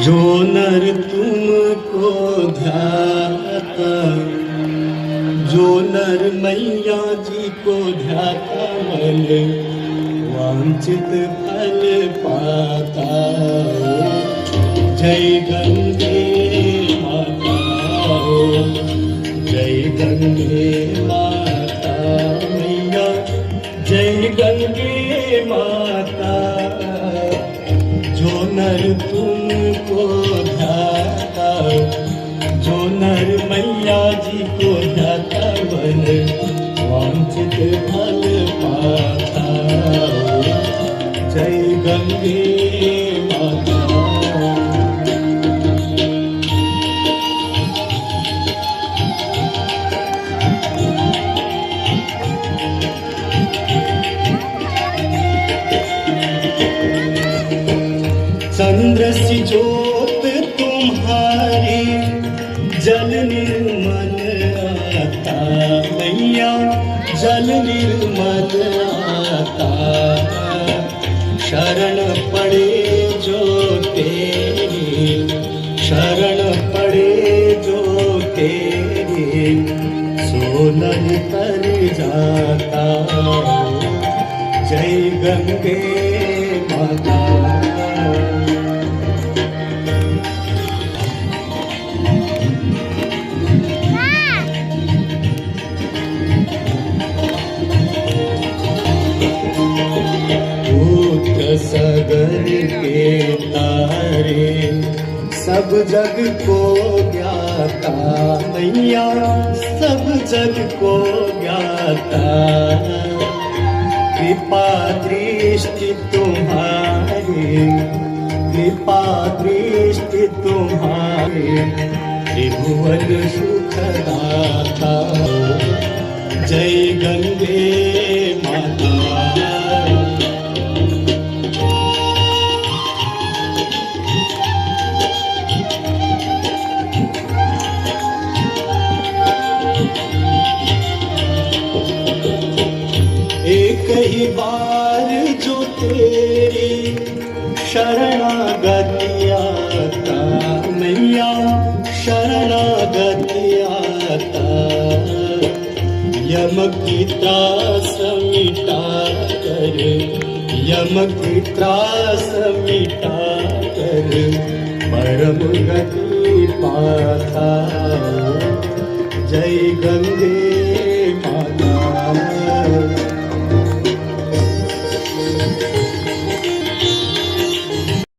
जो नर तुमको ध्याता, जो नर मैया जी को ध्याता मन वांछित फल पाता। जय गंगे माता हो, जय गंगे माता मैया, जय गंगे माता। जो नर तुमको ध्याता, जो नर मैया जी को ध्याता मन वांछित फल पाता। जय गंगे माता। चंद्र सी ज्योत तुम्हारी जल निर्मल आता मैया, जल निर्मल आता। शरण पड़े जो तेरी, शरण पड़े जो तेरी, सो नर तर जाता। जय गंगे माता। सगर के तारे सब जग को ज्ञाता मैया, सब जग को ज्ञाता। कृपा दृष्टि तुम्हारी, कृपा दृष्टि तुम्हारी, त्रिभुवन सुखदाता। जय गंगे माता। एक ही बार जो तेरी शरणागति आता मैया, शरणागति आता। यम की त्रास मिटा कर, यम की त्रास मिटा कर, परम गति पाता। जय गंगा